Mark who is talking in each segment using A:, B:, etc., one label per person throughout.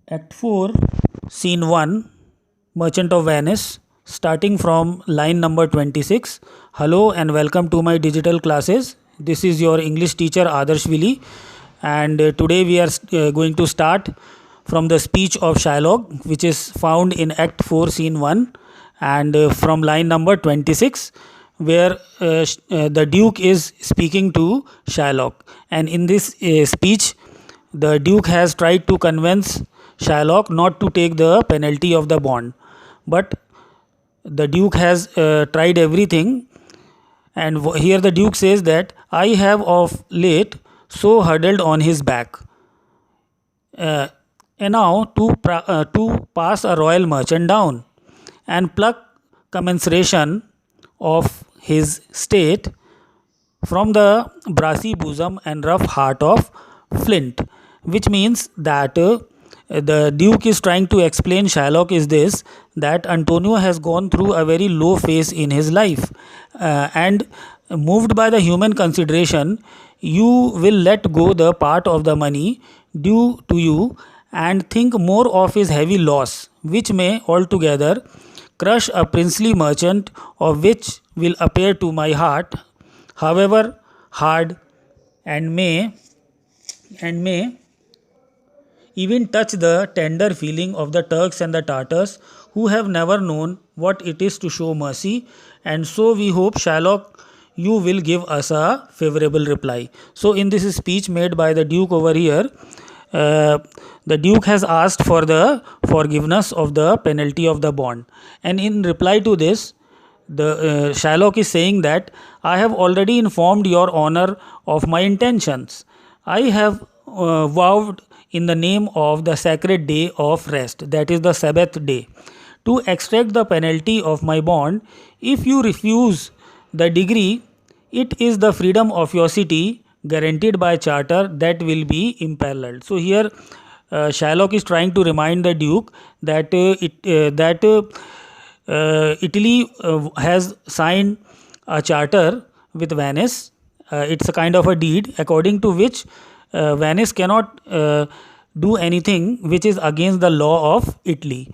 A: Act 4, Scene 1, Merchant of Venice, starting from line number 26. Hello and welcome to my digital classes. This is your English teacher Adarsh Willy, and today we are going to start from the speech of Shylock, which is found in Act 4, Scene 1, and from line number 26, where the Duke is speaking to Shylock. And in this speech, the Duke has tried to convince Shylock not to take the penalty of the bond, but the Duke has tried everything, and here the Duke says that I have of late so huddled on his back. And now to pass a royal merchant down and pluck commensuration of his state from the brassy bosom and rough heart of flint, which means that the Duke is trying to explain Shylock is this, that Antonio has gone through a very low phase in his life, and moved by the human consideration, you will let go the part of the money due to you and think more of his heavy loss, which may altogether crush a princely merchant, of which will appear to my heart, however hard, and may even touch the tender feeling of the Turks and the Tartars, who have never known what it is to show mercy. And so we hope, Shylock, you will give us a favorable reply. So in this speech made by the Duke over here, the Duke has asked for the forgiveness of the penalty of the bond, and in reply to this, the Shylock is saying that I have already informed your honor of my intentions. I have vowed in the name of the sacred day of rest, that is the Sabbath day, to extract the penalty of my bond. If you refuse the degree, it is the freedom of your city, guaranteed by charter, that will be imperiled. So here Shylock is trying to remind the Duke that Italy has signed a charter with Venice. It's a kind of a deed according to which Venice cannot do anything which is against the law of Italy.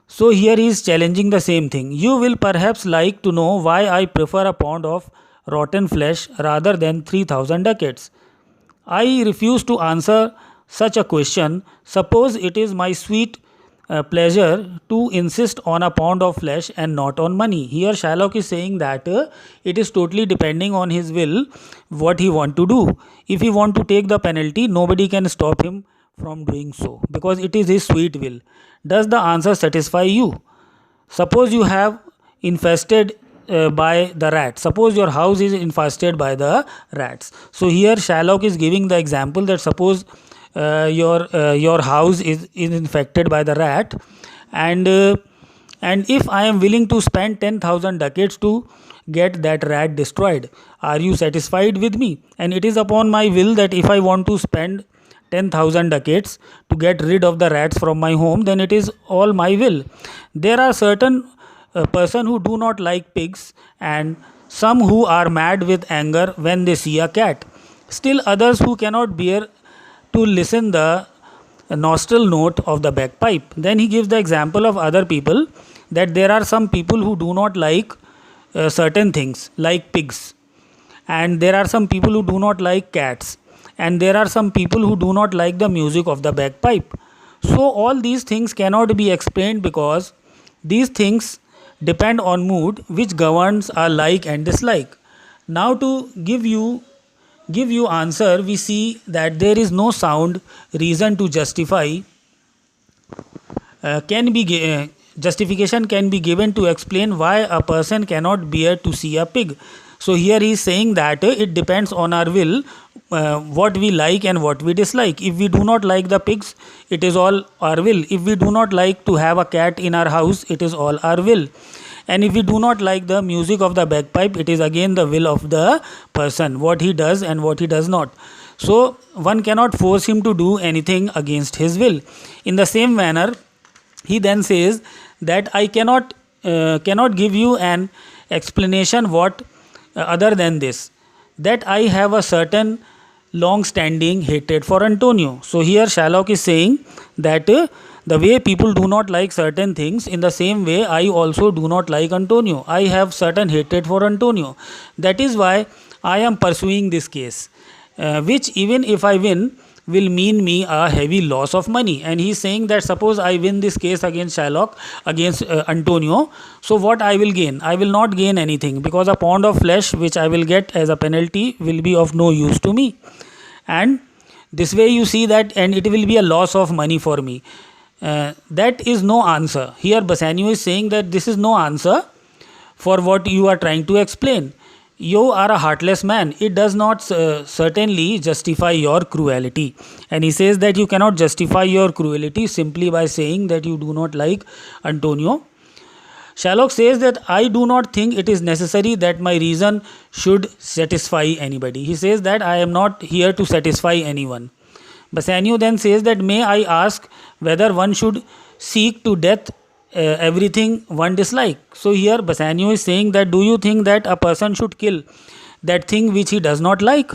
A: So here he is challenging the same thing. You will perhaps like to know why I prefer a pound of rotten flesh rather than 3,000 ducats. I refuse to answer such a question. Suppose it is my sweet pleasure to insist on a pound of flesh and not on money. Here Shylock is saying that it is totally depending on his will what he want to do. If he want to take the penalty, nobody can stop him from doing so, because it is his sweet will. Does the answer satisfy you? Suppose you have infested by the rats. Suppose your house is infested by the rats. So here Shylock is giving the example that suppose your house is infected by the rat, and if I am willing to spend 10,000 ducats to get that rat destroyed, are you satisfied with me? And it is upon my will that if I want to spend 10,000 ducats to get rid of the rats from my home, then it is all my will. There are certain person who do not like pigs, and some who are mad with anger when they see a cat. Still others who cannot bear to listen the nostril note of the bagpipe. Then he gives the example of other people, that there are some people who do not like certain things like pigs, and there are some people who do not like cats, and there are some people who do not like the music of the bagpipe. So all these things cannot be explained, because these things depend on mood, which governs our like and dislike. Now to give you answer, we see that there is no sound reason to justify justification can be given to explain why a person cannot bear to see a pig. So here he is saying that it depends on our will, what we like and what we dislike. If we do not like the pigs, it is all our will. If we do not like to have a cat in our house, it is all our will. And if we do not like the music of the bagpipe, it is again the will of the person, what he does and what he does not. So one cannot force him to do anything against his will. In the same manner, he then says that I cannot give you an explanation what other than this, that I have a certain long-standing hatred for Antonio. So here Shylock is saying that the way people do not like certain things, in the same way I also do not like Antonio. I have certain hatred for Antonio. That is why I am pursuing this case, which even if I win will mean me a heavy loss of money. And he is saying that suppose I win this case against Shylock, against Antonio, so what I will gain? I will not gain anything, because a pound of flesh which I will get as a penalty will be of no use to me. And this way you see that, and it will be a loss of money for me. That is no answer. Here Bassanio is saying that this is no answer for what you are trying to explain. You are a heartless man. It does not certainly justify your cruelty. And he says that you cannot justify your cruelty simply by saying that you do not like Antonio. Shylock says that I do not think it is necessary that my reason should satisfy anybody. He says that I am not here to satisfy anyone. Bassanio then says that may I ask whether one should seek to death everything one dislike. So here Bassanio is saying that do you think that a person should kill that thing which he does not like?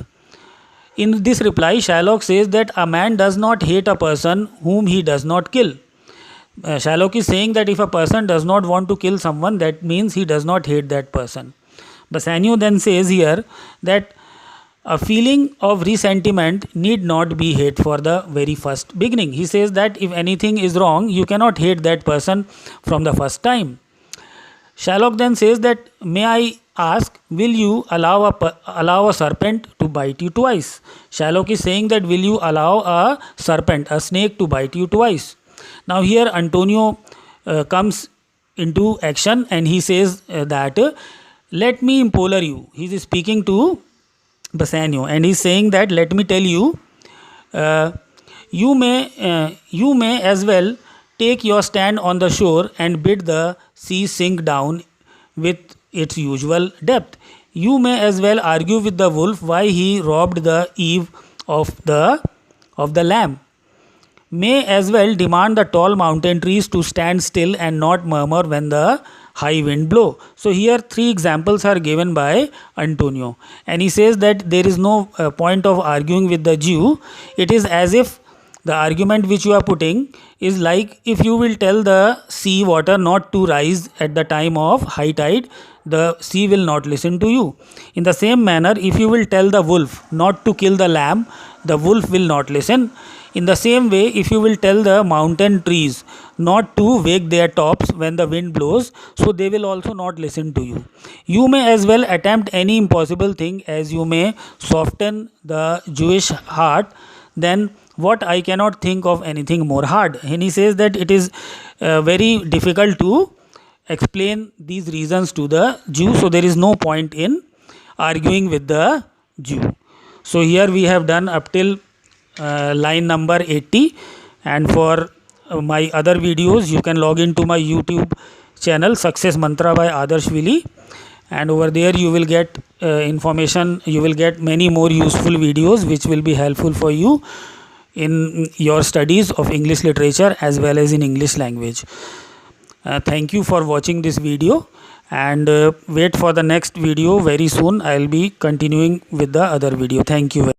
A: In this reply, Shylock says that a man does not hate a person whom he does not kill. Shylock is saying that if a person does not want to kill someone, that means he does not hate that person. Bassanio then says here that a feeling of resentment need not be hate for the very first beginning. He says that if anything is wrong, you cannot hate that person from the first time. Shylock then says that may I ask, will you allow a serpent to bite you twice? Shylock is saying that will you allow a serpent, a snake, to bite you twice? Now here Antonio comes into action and he says that let me implore you. He is speaking to Bassanio and he is saying that let me tell you, you may as well take your stand on the shore and bid the sea sink down with its usual depth. You may as well argue with the wolf why he robbed the Eve of the lamb. May as well demand the tall mountain trees to stand still and not murmur when the high wind blow. So here three examples are given by Antonio and he says that there is no point of arguing with the Jew. It is as if the argument which you are putting is like if you will tell the sea water not to rise at the time of high tide, the sea will not listen to you. In the same manner, if you will tell the wolf not to kill the lamb, the wolf will not listen. In the same way, if you will tell the mountain trees not to wake their tops when the wind blows, so they will also not listen to you. You may as well attempt any impossible thing as you may soften the Jewish heart, then what I cannot think of anything more hard. And he says that it is very difficult to explain these reasons to the Jew, so there is no point in arguing with the Jew. So here we have done up till line number 80, and for my other videos you can log into my YouTube channel Success Mantra by Adarsh Willy, and over there you will get information, you will get many more useful videos which will be helpful for you in your studies of English literature as well as in English language. Thank you for watching this video, and wait for the next video. Very soon I will be continuing with the other video. Thank you.